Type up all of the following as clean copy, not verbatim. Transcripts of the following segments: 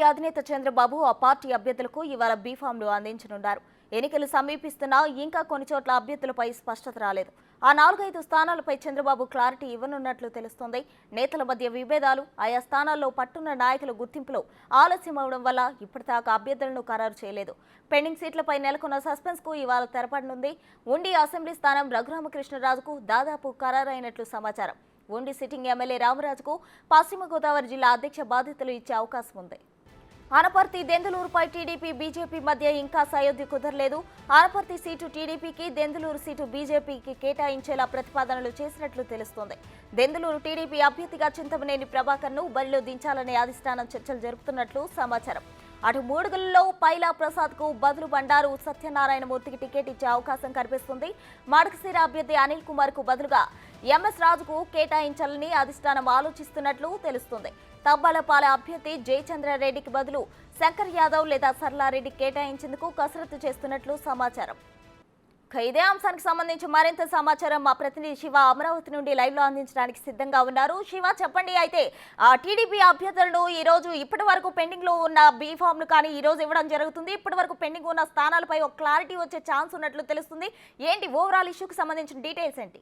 అధినేత చంద్రబాబు ఆ పార్టీ అభ్యర్థులకు ఇవాళ బీఫామ్లు అందించనున్నారు. ఎన్నికలు సమీపిస్తున్నా ఇంకా కొన్ని చోట్ల అభ్యర్థులపై స్పష్టత రాలేదు. ఆ 4-5 స్థానాలపై చంద్రబాబు క్లారిటీ ఇవ్వనున్నట్లు తెలుస్తోంది. నేతల మధ్య విభేదాలు, ఆయా స్థానాల్లో పట్టున్న నాయకుల గుర్తింపులో ఆలస్యం అవడం వల్ల ఇప్పటిదాకా అభ్యర్థులను ఖరారు చేయలేదు. పెండింగ్ సీట్లపై నెలకొన్న సస్పెన్స్ కు ఇవాళ తెరపడనుంది. ఉండి అసెంబ్లీ స్థానం రఘురామకృష్ణరాజుకు దాదాపు ఖరారైనట్లు సమాచారం. ఉండి సిట్టింగ్ ఎమ్మెల్యే రామరాజుకు పశ్చిమ గోదావరి జిల్లా అధ్యక్ష బాధ్యతలు ఇచ్చే అవకాశం ఉంది. అనపర్తి దెందులూరుపై టీడీపీ బీజేపీ మధ్య ఇంకా సయోధ్య కుదరలేదు. అనపర్తి సీటు టీడీపీకి, దెందులూరు సీటు బీజేపీకి కేటాయించేలా ప్రతిపాదనలు చేసినట్లు తెలుస్తోంది. దెందులూరు టీడీపీ అభ్యర్థిగా చింతమనేని ప్రభాకర్ ను బరిలో దించాలనే అధిష్టానం చర్చలు జరుపుతున్నట్లు సమాచారం. అటు మూడుగులలో పైలా ప్రసాద్ కు బదులు బండారు సత్యనారాయణమూర్తికి టికెట్ ఇచ్చే అవకాశం కనిపిస్తుంది. మడకశిర అభ్యర్థి అనిల్ కుమార్ కు బదులుగా ఎంఎస్ రాజుకు కేటాయించాలని అధిష్టానం ఆలోచిస్తున్నట్లు తెలుస్తుంది. తబ్బాలపాలె అభ్యర్థి జయచంద్రారెడ్డికి బదులు శంకర్ యాదవ్ లేదా సర్లారెడ్డి కేటాయించేందుకు కసరత్తు చేస్తున్నట్లు సమాచారం. ఇదే అంశానికి సంబంధించి మరింత సమాచారం మా ప్రతినిధి శివ అమరావతి నుండి లైవ్ లో అందించడానికి సిద్ధంగా ఉన్నారు. శివ, చెప్పండి. అయితే టీడీపీ అభ్యర్థులను ఈ రోజు ఇప్పటి వరకు పెండింగ్ లో ఉన్న బీ ఫామ్ ను కానీ ఈ రోజు ఇవ్వడం జరుగుతుంది. ఇప్పటి వరకు పెండింగ్ ఉన్న స్థానాలపై ఒక క్లారిటీ వచ్చే ఛాన్స్ ఉన్నట్లు తెలుస్తుంది. ఏంటి ఓవరాల్ ఇష్యూకి సంబంధించిన డీటెయిల్స్ ఏంటి?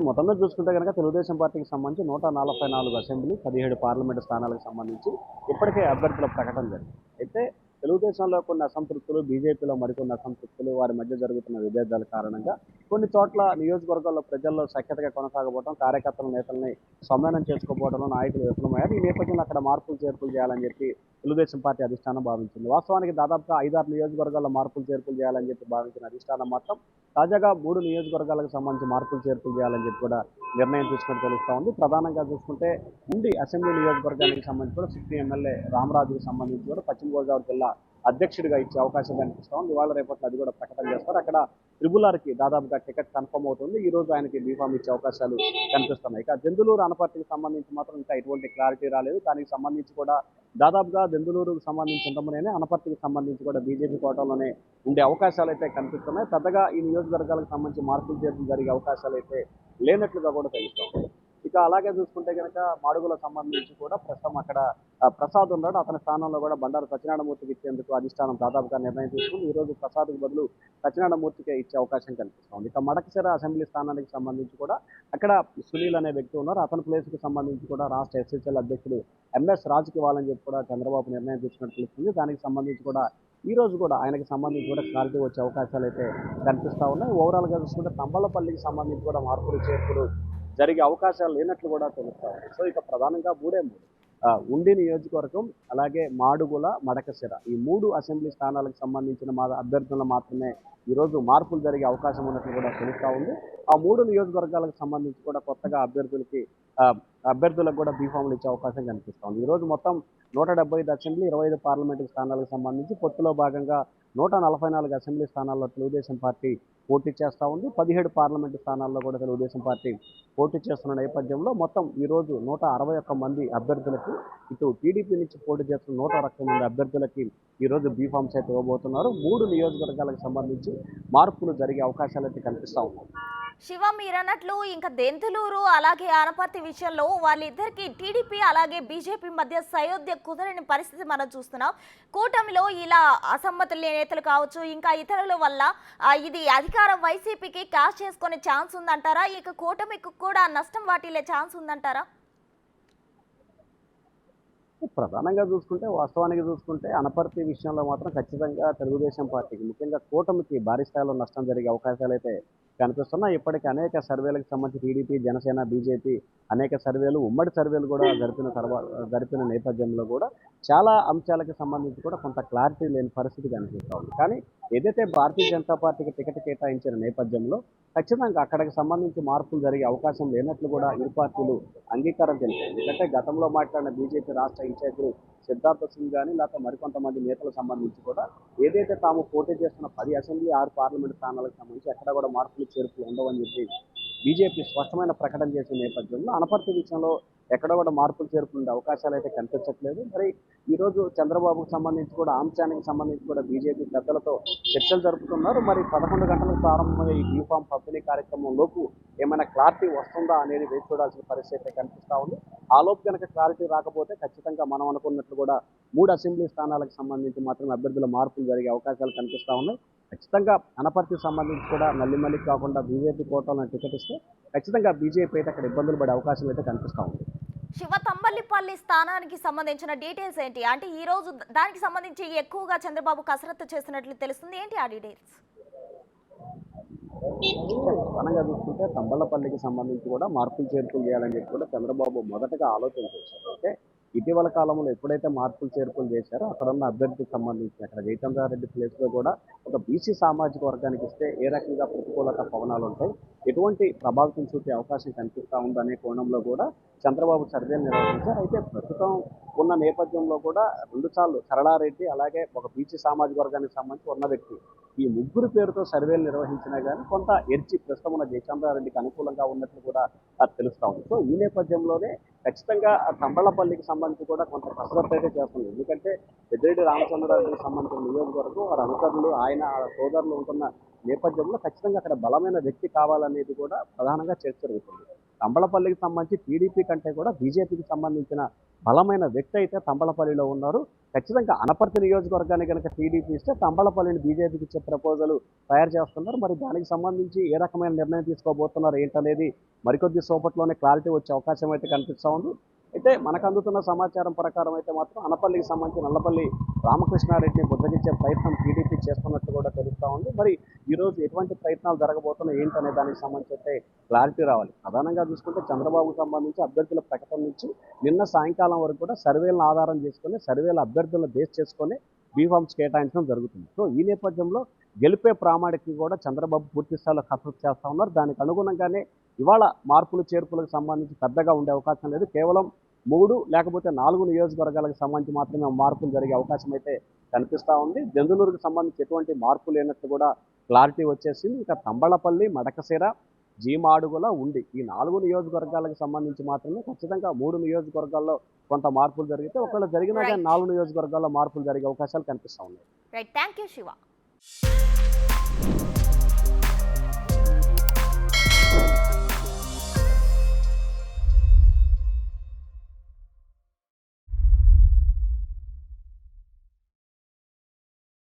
మొత్తంలో చూసుకుంటే కనుక తెలుగుదేశం పార్టీకి సంబంధించి 144 అసెంబ్లీ, 17 పార్లమెంటు స్థానాలకు సంబంధించి ఇప్పటికే అభ్యర్థుల ప్రకటన జరిగింది. అయితే తెలుగుదేశంలో కొన్ని అసంతృప్తులు, బీజేపీలో మరికొన్ని అసంతృప్తులు, వారి మధ్య జరుగుతున్న విభేదాల కారణంగా కొన్ని చోట్ల నియోజకవర్గాల్లో ప్రజల్లో సఖ్యతగా కొనసాగపోవడం, కార్యకర్తల నేతల్ని సమ్మేళనం చేసుకోకపోవడంలో నాయకులు విఫలమయ్యారు. ఈ నేపథ్యంలో అక్కడ మార్పులు చేర్పులు చేయాలని చెప్పి తెలుగుదేశం పార్టీ అధిష్టానం భావించింది. వాస్తవానికి దాదాపుగా 5-6 నియోజకవర్గాల్లో మార్పులు చేర్పులు చేయాలని చెప్పి భావించిన అధిష్టానం మాత్రం తాజాగా 3 నియోజకవర్గాలకు సంబంధించి మార్పులు చేర్పులు చేయాలని చెప్పి కూడా నిర్ణయం తీసుకుని తెలుస్తూ ఉంది. ప్రధానంగా చూసుకుంటే ఉండి అసెంబ్లీ నియోజకవర్గానికి సంబంధించి కూడా సిట్టింగ్ ఎమ్మెల్యే రామరాజుకు సంబంధించి కూడా పశ్చిమ గోదావరి జిల్లా అధ్యక్షుడిగా ఇచ్చే అవకాశం కనిపిస్తూ ఉంది. ఇవాళ రేపట్లో అది కూడా ప్రకటన చేస్తారు. అక్కడ త్రిబులార్కి దాదాపుగా టికెట్ కన్ఫర్మ్ అవుతుంది. ఈ రోజు ఆయనకి బీఫామ్ ఇచ్చే అవకాశాలు కనిపిస్తున్నాయి. ఇక దెందులూరు అనపర్తికి సంబంధించి మాత్రం ఇంకా ఎటువంటి క్లారిటీ రాలేదు. దానికి సంబంధించి కూడా దాదాపుగా దెందులూరుకు సంబంధించి చింతమనేని, అనపర్తికి సంబంధించి కూడా బీజేపీ కోటలోనే ఉండే అవకాశాలు అయితే కనిపిస్తున్నాయి. పెద్దగా ఈ నియోజకవర్గాలకు సంబంధించి మార్పులు చేర్పులు జరిగే అవకాశాలు అయితే లేనట్లుగా కూడా తెలుస్తుంది. ఇక అలాగే చూసుకుంటే కనుక మాడుగులకు సంబంధించి కూడా ప్రస్తుతం అక్కడ ప్రసాద్ ఉన్నాడు. అతని స్థానంలో కూడా బండారు సత్యనారాయణమూర్తికి ఇచ్చేందుకు అధిష్టానం దాదాపుగా నిర్ణయం తీసుకుని ఈ రోజు ప్రసాద్కు బదులు సత్యనారాయణమూర్తికే ఇచ్చే అవకాశం కనిపిస్తుంది. ఇక మడకశిర అసెంబ్లీ స్థానానికి సంబంధించి కూడా అక్కడ సునీల్ అనే వ్యక్తి ఉన్నారు. అతని ప్లేస్కి సంబంధించి కూడా రాష్ట్ర ఎస్ఎస్ఎల్ అధ్యక్షుడు ఎంఎస్ రాజుకి ఇవ్వాలని చెప్పి కూడా చంద్రబాబు నిర్ణయం తీసుకున్నట్టు తెలుస్తుంది. దానికి సంబంధించి కూడా ఈ రోజు కూడా ఆయనకి సంబంధించి కూడా క్లారిటీ వచ్చే అవకాశాలు అయితే కనిపిస్తూ ఉన్నాయి. ఓవరాల్గా చూసుకుంటే తంబలపల్లికి సంబంధించి కూడా మార్పులు చేర్పులు జరిగే అవకాశాలు లేనట్లు కూడా తెలుస్తాయి. సో ఇక ప్రధానంగా మూడు ఉండి నియోజకవర్గం, అలాగే మాడుగుల, మడకశిర ఈ 3 అసెంబ్లీ స్థానాలకు సంబంధించిన అభ్యర్థులను మాత్రమే ఈరోజు మార్పులు జరిగే అవకాశం ఉన్నట్లు కూడా తెలుస్తూ ఉంది. ఆ 3 నియోజకవర్గాలకు సంబంధించి కూడా కొత్తగా అభ్యర్థులకు కూడా బీఫామ్లు ఇచ్చే అవకాశం కనిపిస్తూ ఉంది. ఈరోజు మొత్తం 175 అసెంబ్లీ, 25 పార్లమెంటు స్థానాలకు సంబంధించి పొత్తులో భాగంగా 144 అసెంబ్లీ స్థానాల్లో తెలుగుదేశం పార్టీ పోటీ చేస్తూ ఉంది. 17 పార్లమెంటు స్థానాల్లో కూడా తెలుగుదేశం పార్టీ పోటీ చేస్తున్న నేపథ్యంలో మొత్తం ఈరోజు 161 మంది అభ్యర్థులకు, ఇటు టీడీపీ నుంచి పోటీ చేస్తున్న 101 మంది అభ్యర్థులకి ఈరోజు బీఫామ్స్ అయితే ఇవ్వబోతున్నారు. 3 నియోజకవర్గాలకు సంబంధించి మార్పులు జరిగే అవకాశాలు అయితే కనిపిస్తూ ఉన్నాయి. శివ, మీరన్నట్లు ఇంకా దెందులూరు అలాగే అనపర్తి విషయంలో వాళ్ళిద్దరికి టీడీపీ అలాగే బీజేపీ మధ్య సయోధ్య కుదరని పరిస్థితి మనం చూస్తున్నాం. కూటమిలో ఇలా అసమ్మతులు నేతలు కావచ్చు, ఇంకా ఇతరుల వల్ల ఇది అధికారం వైసీపీకి క్యాష్ చేసుకునే ఛాన్స్ ఉందంటారా? ఇక కూటమికి కూడా నష్టం వాటిల్లే ఛాన్స్ ఉందంటారా? ప్రధానంగా చూసుకుంటే, వాస్తవానికి చూసుకుంటే అనపర్తి విషయంలో మాత్రం ఖచ్చితంగా తెలుగుదేశం పార్టీకి, ముఖ్యంగా కూటమికి భారీ స్థాయిలో నష్టం జరిగే అవకాశాలు అయితే కనిపిస్తున్నాయి. ఇప్పటికీ అనేక సర్వేలకు సంబంధించి టీడీపీ, జనసేన, బీజేపీ అనేక సర్వేలు, ఉమ్మడి సర్వేలు కూడా జరిపిన నేపథ్యంలో కూడా చాలా అంశాలకు సంబంధించి కూడా కొంత క్లారిటీ లేని పరిస్థితి కనిపిస్తూ ఉంది. కానీ ఏదైతే భారతీయ జనతా పార్టీకి టికెట్ కేటాయించిన నేపథ్యంలో ఖచ్చితంగా అక్కడికి సంబంధించి మార్పులు జరిగే అవకాశం లేనట్లు కూడా ఇరు పార్టీలు అంగీకారం తెలిపాయి. ఎందుకంటే గతంలో మాట్లాడిన బీజేపీ రాష్ట్ర ఇన్ఛార్జి సిద్ధార్థ సింగ్ కానీ, లేకపోతే మరికొంతమంది నేతలకు సంబంధించి కూడా ఏదైతే తాము పోటీ చేస్తున్న 10 అసెంబ్లీ, 6 పార్లమెంట్ స్థానాలకు సంబంధించి ఎక్కడ కూడా మార్పులు చేర్పులు ఉండవని చెప్పి బీజేపీ స్పష్టమైన ప్రకటన చేసిన నేపథ్యంలో అనపర్తి విషయంలో ఎక్కడ కూడా మార్పులు చేరుకునే అవకాశాలు అయితే కనిపించట్లేదు. మరి ఈరోజు చంద్రబాబుకు సంబంధించి కూడా అంశానికి సంబంధించి కూడా బీజేపీ పెద్దలతో చర్చలు జరుపుతున్నారు. మరి 11 గంటలకు ప్రారంభమయ్యే ఈ బీఫామ్ పంపిణీ కార్యక్రమం లోపు ఏమైనా క్లారిటీ వస్తుందా అనేది వేచి చూడాల్సిన పరిస్థితి అయితే కనిపిస్తూ ఉంది. ఆ లోపు కనుక క్లారిటీ రాకపోతే ఖచ్చితంగా మనం అనుకున్నట్లు కూడా 3 అసెంబ్లీ స్థానాలకు సంబంధించి మాత్రమే అభ్యర్థుల మార్పులు జరిగే అవకాశాలు కనిపిస్తూ ఉన్నాయి. ఖచ్చితంగా అనపర్తికి సంబంధించి కూడా మళ్ళీ కాకుండా బీజేపీ కోటాలను టికెట్ ఇస్తే ఖచ్చితంగా బీజేపీ అయితే అక్కడ ఇబ్బందులు పడే అవకాశం అయితే కనిపిస్తూ ఉంది. శివ, తంబల్లిపల్లి స్థానానికి సంబంధించిన డీటెయిల్స్ ఏంటి? అంటే ఈ రోజు దానికి సంబంధించి ఎక్కువగా చంద్రబాబు కసరత్తు చేసినట్లు తెలుస్తుంది. ఏంటి ఆ డీటెయిల్స్? ప్రధానంగా చూసుకుంటే తంబళ్లపల్లికి సంబంధించి కూడా మార్పులు చేర్పులు చేయాలని చెప్పి కూడా చంద్రబాబు మొదటగా ఆలోచన చేశారు. అంటే ఇటీవల కాలంలో ఎప్పుడైతే మార్పులు చేర్పులు చేశారో అక్కడ ఉన్న అభ్యర్థికి సంబంధించి అక్కడ జయచంద్రారెడ్డి ప్లేస్లో కూడా ఒక బీసీ సామాజిక వర్గానికి ఇస్తే ఏ రకంగా ప్రతికూలత పవనాలు ఉంటాయి, ఎటువంటి ప్రభావితం చూపే అవకాశం కనిపిస్తూ ఉందనే కోణంలో కూడా చంద్రబాబు సర్వేలు నిర్వహించారు. అయితే ప్రస్తుతం ఉన్న నేపథ్యంలో కూడా 2 సార్లు సరళారెడ్డి అలాగే ఒక బీసీ సామాజిక వర్గానికి సంబంధించి ఉన్న వ్యక్తి ఈ ముగ్గురు పేరుతో సర్వేలు నిర్వహించినా కానీ కొంత ఎడ్జి ప్రస్తుతం ఉన్న జయచంద్రారెడ్డికి అనుకూలంగా ఉన్నట్లు కూడా తెలుస్తూ ఉంది. సో ఈ నేపథ్యంలోనే ఖచ్చితంగా తంబళ్లపల్లికి సంబంధించి కూడా కొంత కసరత్తు అయితే చేస్తుంది. ఎందుకంటే పెద్దిరెడ్డి రామచంద్రారెడ్డికి సంబంధించిన నియోజకవర్గం వారి అనుచరులు ఆయన సోదరులు ఉంటున్న నేపథ్యంలో ఖచ్చితంగా అక్కడ బలమైన వ్యక్తి కావాలనేది కూడా ప్రధానంగా చర్చ జరుగుతుంది. తంబళ్లపల్లికి సంబంధించి టీడీపీ కంటే కూడా బీజేపీకి సంబంధించిన బలమైన వ్యక్తి అయితే తంబళ్లపల్లిలో ఉన్నారు. ఖచ్చితంగా అనపర్తి నియోజకవర్గాన్ని కనుక టీడీపీ ఇస్తే తంబళ్లపల్లిని బీజేపీకి ఇచ్చే ప్రపోజల్ తయారు చేస్తున్నారు. మరి దానికి సంబంధించి ఏ రకమైన నిర్ణయం తీసుకోబోతున్నారు ఏంటనేది మరికొద్ది సేపట్లోనే క్లారిటీ వచ్చే అవకాశం అయితే కనిపిస్తూ ఉంది. అయితే మనకు అందుతున్న సమాచారం ప్రకారం అయితే మాత్రం అనపల్లికి సంబంధించి నల్లపల్లి రామకృష్ణారెడ్డిని బుద్ధగించే ప్రయత్నం టీడీపీ చేస్తున్నట్టు కూడా తెలుస్తూ ఉంది. మరి ఈరోజు ఎటువంటి ప్రయత్నాలు జరగబోతున్నాయి ఏంటనే దానికి సంబంధించి అయితే క్లారిటీ రావాలి. ప్రధానంగా చూసుకుంటే చంద్రబాబుకు సంబంధించి అభ్యర్థుల ప్రకటన నుంచి నిన్న సాయంకాలం వరకు కూడా సర్వేలను ఆధారం చేసుకొని సర్వేల అభ్యర్థులను బేస్ చేసుకొని బీఫామ్స్ కేటాయించడం జరుగుతుంది. సో ఈ నేపథ్యంలో గెలిపే ప్రామాణిక కూడా చంద్రబాబు పూర్తి స్థాయిలో కసరత్తు చేస్తూ ఉన్నారు. దానికి అనుగుణంగానే ఇవాళ మార్పులు చేర్పులకు సంబంధించి పెద్దగా ఉండే అవకాశం లేదు. కేవలం 3 లేకపోతే 4 నియోజకవర్గాలకు సంబంధించి మాత్రమే మార్పులు జరిగే అవకాశం అయితే కనిపిస్తూ ఉంది. దెందులూరుకు సంబంధించి ఎటువంటి మార్పు లేనట్టు కూడా క్లారిటీ వచ్చేసింది. ఇంకా తంబళ్లపల్లి, మడకశిర, జీమాడుగుల, ఉండి ఈ 4 నియోజకవర్గాలకు సంబంధించి మాత్రమే ఖచ్చితంగా 3 నియోజకవర్గాల్లో కొంత మార్పులు జరిగితే ఒకవేళ జరిగినా కానీ 4 నియోజకవర్గాల్లో మార్పులు జరిగే అవకాశాలు కనిపిస్తూ ఉన్నాయి. Right, thank you Shiva.